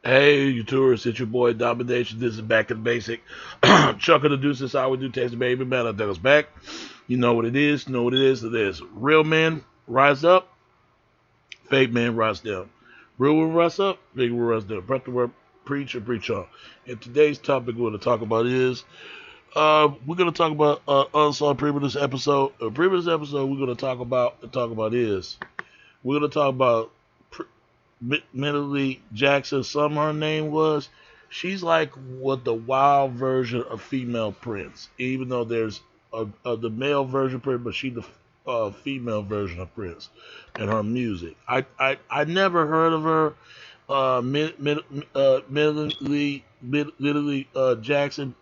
Hey, you tourists, it's your boy Domination. This is Back in Basic. Chuck of the Deuce is how we do Text Baby Man. That was back. You know what it is. You know what it is. It is. Real men rise up, fake men rise down. Real men rise up, fake men rise down. Breath the word, preach and preach on. And today's topic we're going to talk about is we're going to talk about unsung previous episode. Previous episode we're going to talk about is we're going to talk about Millie Jackson, some her name was. She's like what the wild version of female Prince, even though there's the male version of Prince, but she's the female version of Prince and her music. I never heard of her. Millie Jackson.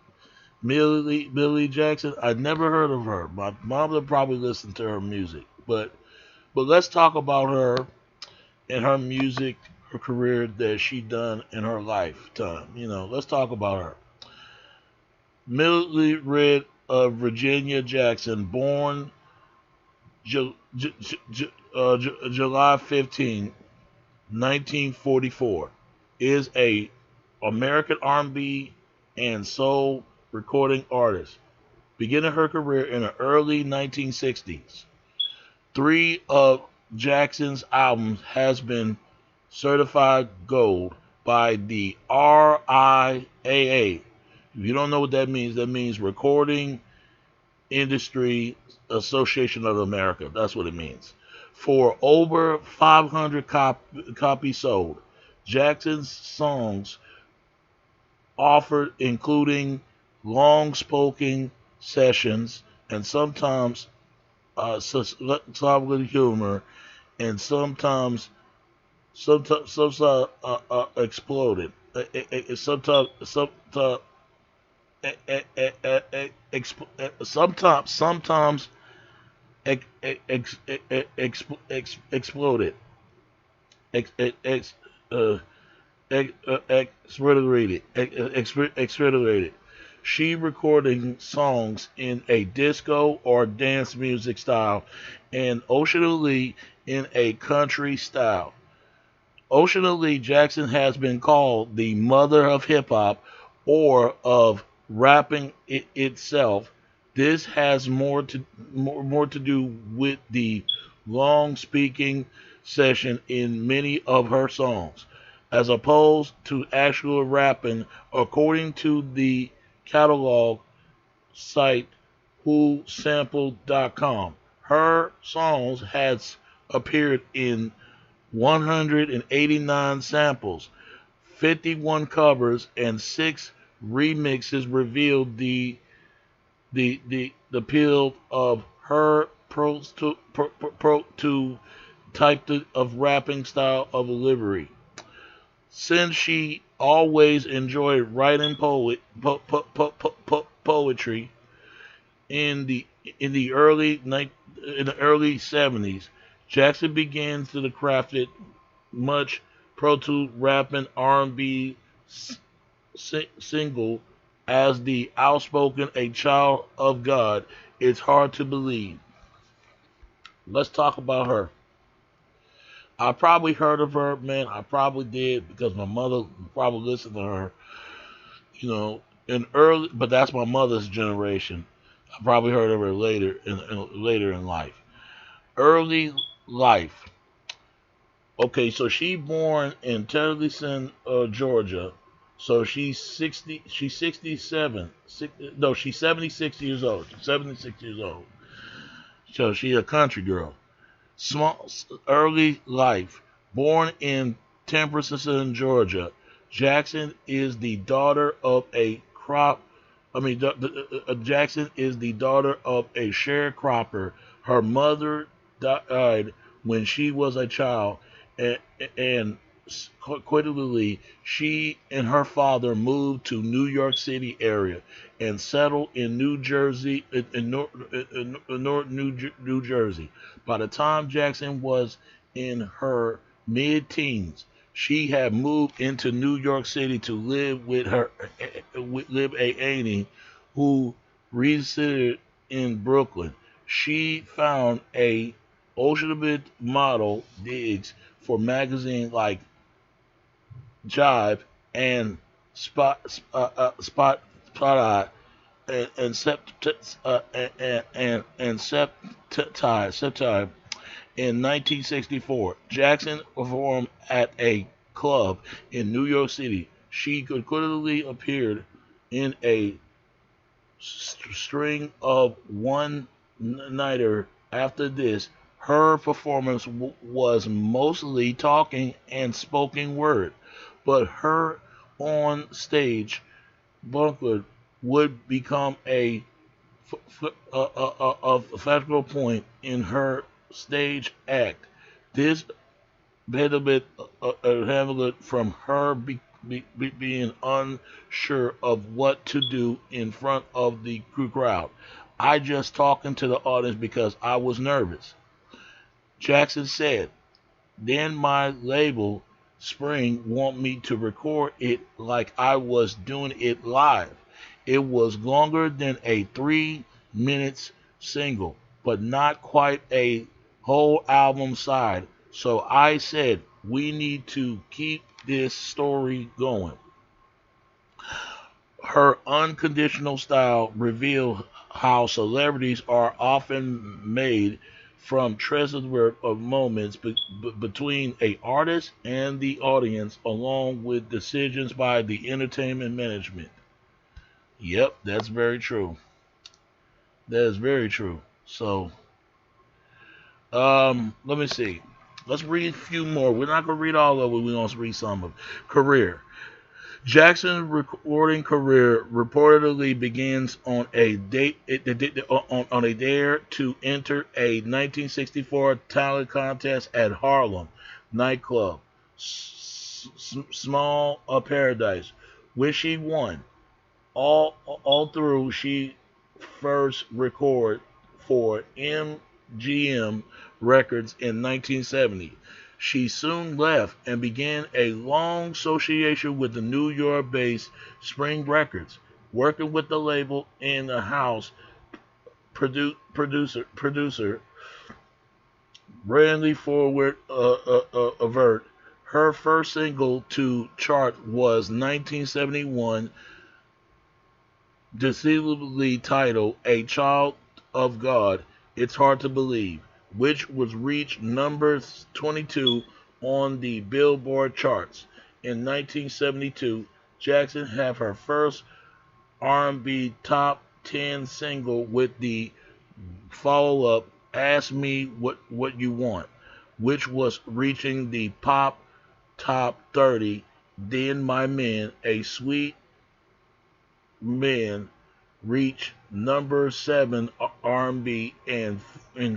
Millie Jackson. I never heard of her. My mom would probably listen to her music, but let's talk about her and her music, her career that she done in her lifetime. Let's talk about her. Millie Red of Virginia Jackson, born July 15, 1944, is a American R&B and soul recording artist, beginning her career in the early 1960s. Three of Jackson's albums has been certified gold by the RIAA. If you don't know what that means Recording Industry Association of America. That's what it means. For over 500 copies sold, Jackson's songs offered including long spoken sessions and sometimes topical humor and sometimes exploded. Sometimes exploded. Ex, ex, ex, uh, Accelerated. She recording songs in a disco or dance music style and occasionally in a country style. Occasionally, Jackson has been called the mother of hip hop or of rapping itself. This has more to do with the long speaking session in many of her songs, as opposed to actual rapping, according to the catalog site whosampled.com. Her songs has appeared in 189 samples, 51 covers, and 6 remixes revealed the appeal of her to type of rapping style of delivery. Since she always enjoyed writing poetry in the early 70s, Jackson began to craft it much pro-to rap and R&B single as the outspoken a child of God. It's hard to believe. Let's talk about her. I probably heard of her, man. I probably did because my mother probably listened to her. In early, but that's my mother's generation. I probably heard of her later in life. Early life. Okay, so she born in Tennyson, Georgia. So she's 60. She's 67. No, she's 76 years old. She's 76 years old. So she's a country girl. Small early life. Born in Temperance, Georgia. Jackson is the daughter of a crop. Jackson is the daughter of a sharecropper. Her mother died when she was a child, and quickly she and her father moved to New York City area and settled in New Jersey, North New Jersey. By the time Jackson was in her mid-teens, she had moved into New York City to live live a auntie who resided in Brooklyn. She found a ultimate model digs for magazines like Jive and spot and septi in 1964. Jackson performed at a club in New York City. She concurrently appeared in a string of one-nighter. After this, her performance was mostly talking and spoken word, but her on-stage bunker would become a focal point in her stage act. This benefited Hamlet from her being unsure of what to do in front of the crowd. I just talking to the audience because I was nervous. Jackson said, then my label Spring want me to record it like I was doing it live. It was longer than a 3 minutes single, but not quite a whole album side. So I said, we need to keep this story going. Her unconditional style revealed how celebrities are often made from treasure of moments between a artist and the audience, along with decisions by the entertainment management. Yep, that's very true. That is very true. So, let me see. Let's read a few more. We're not gonna read all of it. We're gonna read some of it. Career. Jackson's recording career reportedly begins on a date on a dare to enter a 1964 talent contest at Harlem nightclub, Small Paradise, which she won. All through she first recorded for MGM Records in 1970. She soon left and began a long association with the New York-based Spring Records, working with the label in the house producer Brandy Forward Avert. Her first single to chart was 1971, decisively titled "A Child of God." It's hard to believe, which was reached number 22 on the Billboard charts. In 1972, Jackson had her first R&B top 10 single with the follow-up "Ask Me What You Want," which was reaching the pop top 30. Then My Man, A Sweet Man, reached number 7 R&B and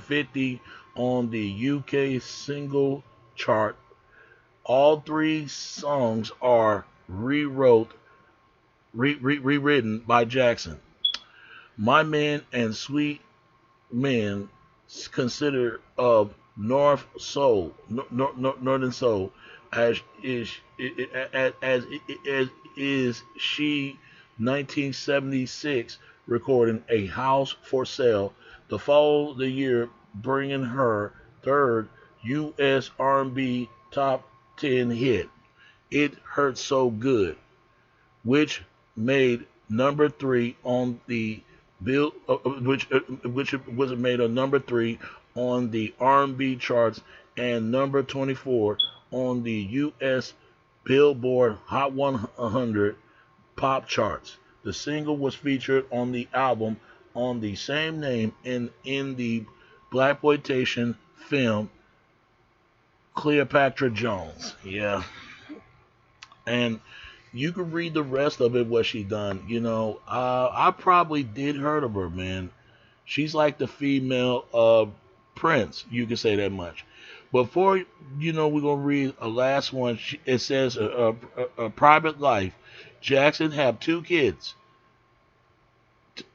50 on the UK single chart. All three songs are rewritten by Jackson. My Man and Sweet Man considered of Northern Soul, as is she 1976 recording A House for Sale the following the year, bringing her third U.S. R&B top 10 hit, "It Hurts So Good," which made number 3 on the bill, which was made a number 3 on the R&B charts and number 24 on the U.S. Billboard Hot 100 pop charts. The single was featured on the album on the same name in the blaxploitation film Cleopatra Jones. Yeah, and you can read the rest of it, what she done. I probably did heard of her, man. She's like the female Prince. You can say that much. Before we're gonna read a last one. It says a private life. Jackson have 2 kids.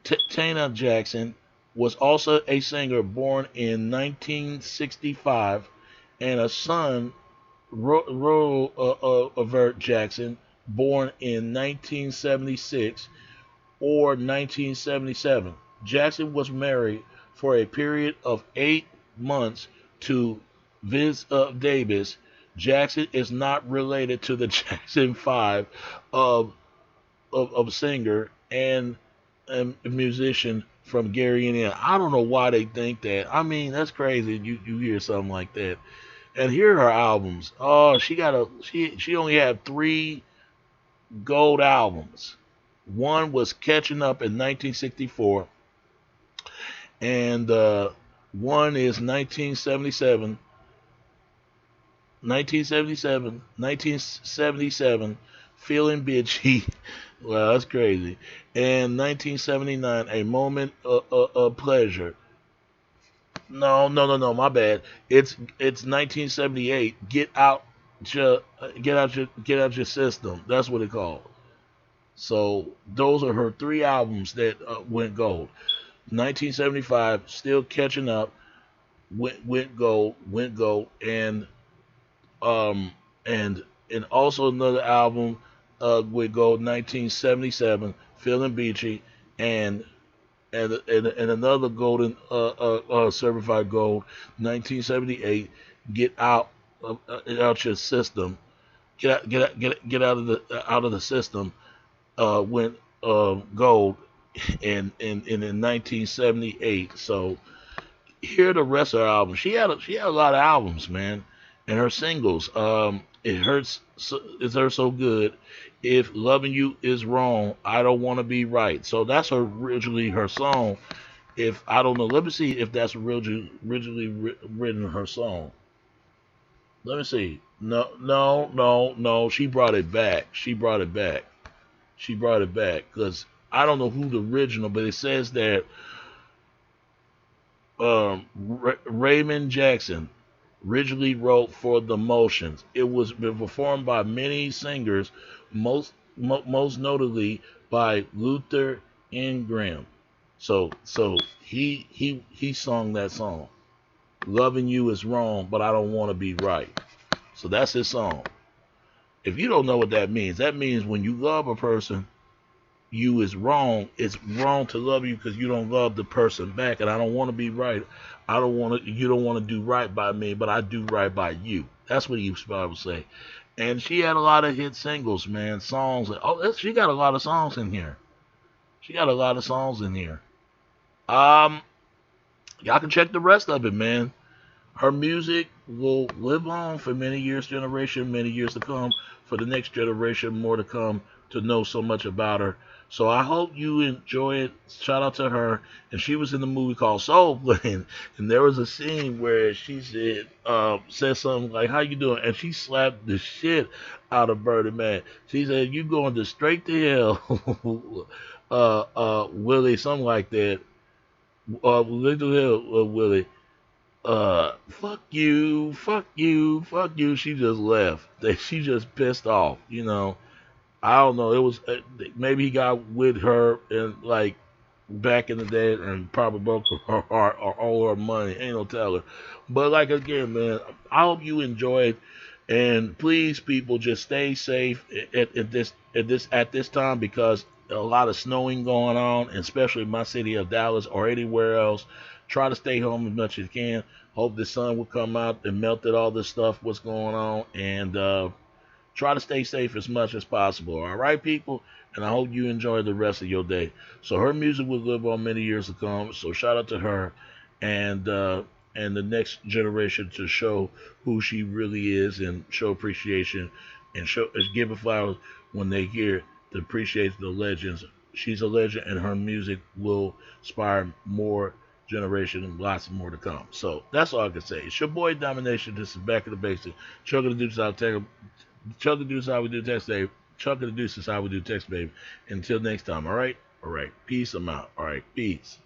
Tana Jackson was also a singer born in 1965, and a son, Avert Jackson, born in 1976 or 1977. Jackson was married for a period of 8 months to Vince Davis. Jackson is not related to the Jackson Five of of singer and musician from Gary, Indiana. I don't know why they think that. I mean, that's crazy. You hear something like that. And here are her albums. Oh, she only had three gold albums. One was Catching Up in 1964, and one is 1977, Feeling Bitchy. Well, that's crazy. And 1979, A Moment of Pleasure. No, no, no, no. My bad. It's 1978. Get out your system. That's what it called. So those are her three albums that went gold. 1975, Still Catching Up, went gold, um and also another album went gold. 1977, Feeling Beachy, and and another golden certified gold. 1978, Get Out Your System. Get out of the system. Went gold in 1978. So here are the rest of her albums. She had a lot of albums, man, and her singles. It hurts so good. If loving you is wrong, I don't want to be right. So that's originally her song. If I don't know, let me see if that's originally written her song. Let me see. No, no, no, no. She brought it back. She brought it back because I don't know who the original, but it says that Raymond Jackson originally wrote for the Motions. It was been performed by many singers, most notably by Luther Ingram. So he sung that song. Loving you is wrong, but I don't want to be right. So that's his song. If you don't know what that means when you love a person, you is wrong. It's wrong to love you because you don't love the person back, and I don't want to be right. I don't want to. You don't want to do right by me, but I do right by you. That's what he was supposed to say. And she had a lot of hit singles, man, songs. Oh, she got a lot of songs in here. She got a lot of songs in here. Um, y'all can check the rest of it, man. Her music will live on for many years to come, for the next generation, more to come, to know so much about her. So I hope you enjoy it. Shout out to her. And she was in the movie called Soul Plane. And there was a scene where she said something like, "How you doing?" And she slapped the shit out of Birdie Man. She said, "You going to straight to hell, Willie," something like that. Little hell, Willie. Fuck you, fuck you, fuck you. She just left. She just pissed off, you know. I don't know. It was maybe he got with her and like back in the day and probably broke her heart or all her money. Ain't no telling. But like again, man, I hope you enjoyed. And please, people, just stay safe at this time because a lot of snowing going on, especially in my city of Dallas or anywhere else. Try to stay home as much as you can. Hope the sun will come out and melted all this stuff what's going on, and try to stay safe as much as possible. All right, people, and I hope you enjoy the rest of your day. So her music will live on many years to come. So shout out to her, and the next generation to show who she really is and show appreciation and give her flowers when they hear to appreciate the legends. She's a legend, and her music will inspire more generation and lots more to come. So that's all I can say. It's your boy Domination. This is Back in the Basics. Chuck of the Deuce, Chuck the Deuce, how we do text, babe. Chuck of the Deuce is how we do text, babe. Until next time, all right? All right. Peace. I'm out. All right. Peace.